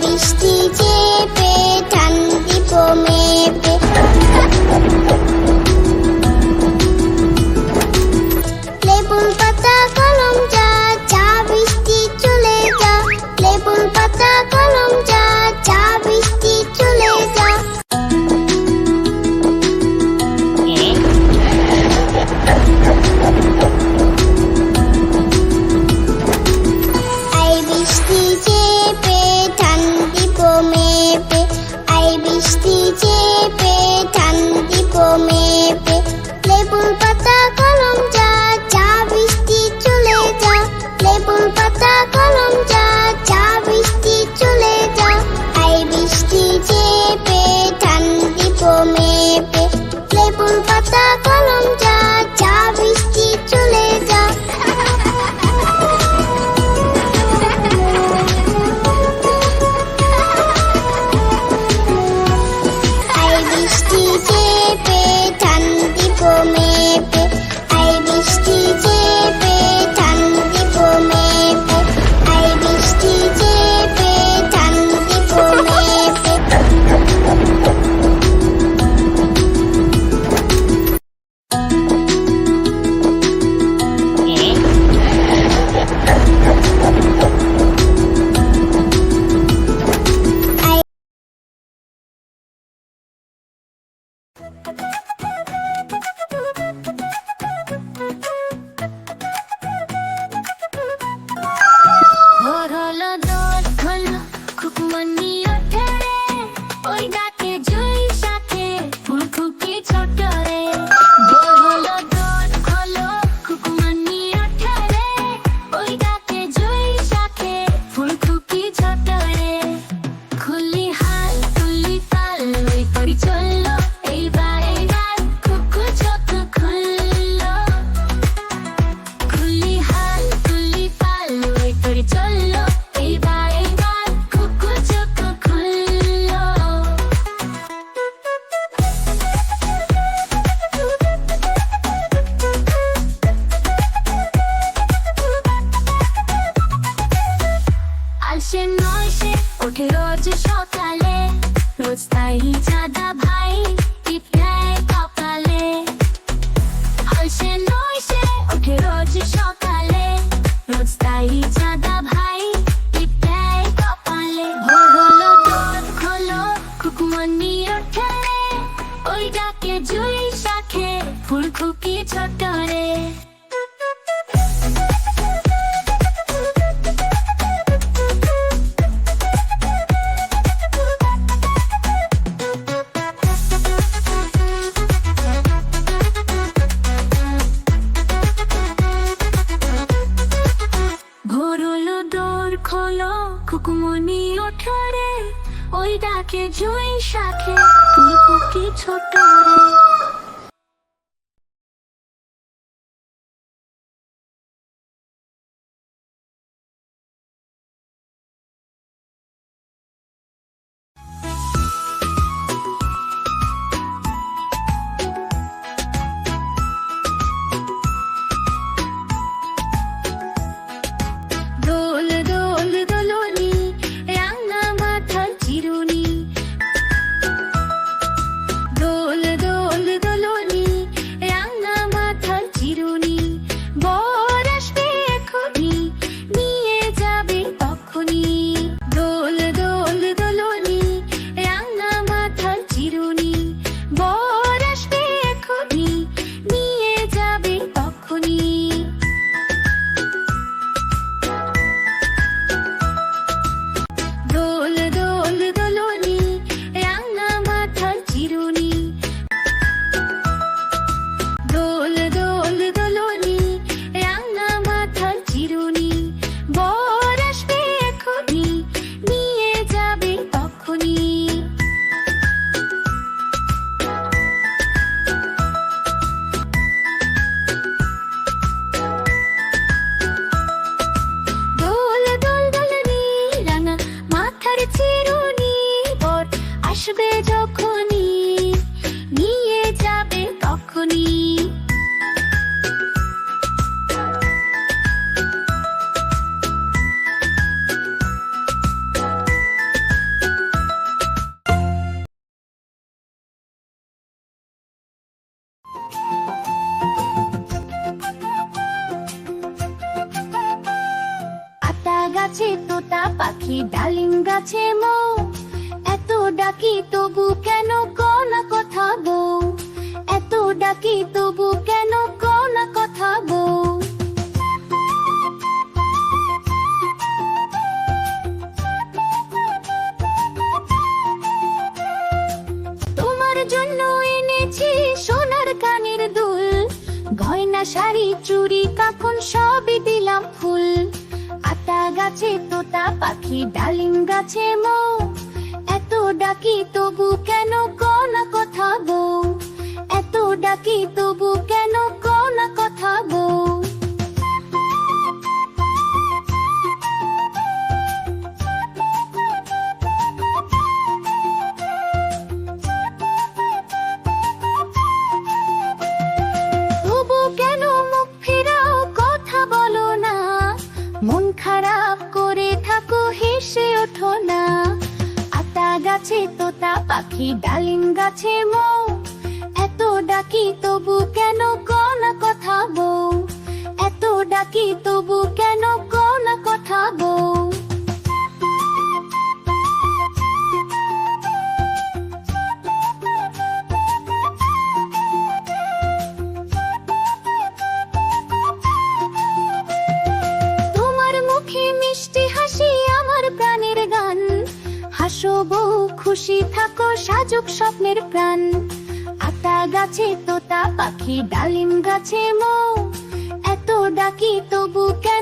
বৃষ্টি চেপে ধান দিব মেপে। লেবুর পাতা কলম যা, যা বৃষ্টি চলে যা। লেবুর পাতা কলম যা, যা বৃষ্টি চলে যা। আই বৃষ্টি চেপে ধান দিব মেপে। আই বৃষ্টি চেপে ধান দিব মেপে। লেবুর পাতা কলম যা, যা বৃষ্টি চলে যা। লেবুর পাতা কলম যা, যা বৃষ্টি চলে যা। আই বৃষ্টি চেপে ধান দিব মেপে। লেবুর পাতা কলম যা, যা বৃষ্টি চলে যা। আই বৃষ্টি চেপে ধান দিব মেপে। আই বৃষ্টি চেপে ধান দিব মেপে। আই বৃষ্টি চেপে ধান দিব মেপে। ভোর হলো দোল হলো খুকুমনি ওঠে রে, ওই ডাকে জুই শাখে ফুলকুকি ছোট রে। ভোর হলো দোল হলো খুকুমনি ওঠে রে, ওই ডাকে জুই শাখে ফুলকুকি ছোট রে। খুলি হাল তুলি তাল ওই করি চললো, এইবার এইবার খুকু চোখ খুললো। খুলি হাল তুলি তাল ওই করি চললো, এইবার এইবার খুকু চোখ খুললো। আসে নয় সে ওঠে রোজ সকালে, রোজ তাই চাঁদা ভাই টিপ দেয় কপালে। আসে নয় সে ওঠে রোজ সকালে, রোজ তাই চাঁদা ভাই টিপ দেয় কপালে। ভোর হলো দোল হলো খুকুমনি ওঠে রে, ওই ডাকে জুই শাখে ফুলকুকি ছোট রে। ভোর হলো দোর খোলো খুকুমনি ওঠে রে, ওই ডাকে জুই শাখে ফুলকুকি ছোট রে। দোল দোল দোলনি রাঙা মাথার চিরুনি। দোল দোল দোলনি রাঙা মাথার চিরুনি। বর আসবে এখনি, নিয়ে যাবে তখনি। দোল দোল দোলনি রাঙা মাথার চিরুনি। বর আসবে এখনি, নিয়ে যাবে তখনি। দোল দোল দোলনি রাঙা মাথার চিরুনি। দোল দোল দোলনি রাঙা মাথার চিরুনি। বর আসবে এখনি, নিয়ে যাবে তখনি। দোল দোল দোলনি রাঙা মাথার চিরুনি। বর আসবে যখনি, নিয়ে যাবে তখনি। পাখি ডালিম গাছে মৌ, এত ডাকি তবু কেন কও না কথা বউ, এত ডাকি তবু কেন কও না কথা বউ। তোমার জন্য এনেছি সোনার কানের দুল, গয়না শাড়ি চুড়ি কাফন সবই দিলাম ফুল। আতা গাছে তোতা পাখি ডালিম গাছে মৌ, এত ডাকি তবু কেন কও না কথা বউ, এত ডাকি তবু কেন কও না কথা বউ। তবু কেন মুখ ফিরাও কথা বলো না, মন খারাপ করে থাকো হেসে ওঠো না। আতা গাছে তোতা পাখি ডালিম গাছে মৌ, এত ডাকি তবু কেন কও না কথা বউ, এত ডাকি তবু কেন কও না কথা বউ। তোমার মুখে মিষ্টি হাসি আমার প্রাণের গান, হাসো বউ খুশি থাকো সাজুক স্বপ্নের প্রাণ। আতা গাছে তোতা পাখি ডালিম গাছে মৌ, এত ডাকি তবু কেন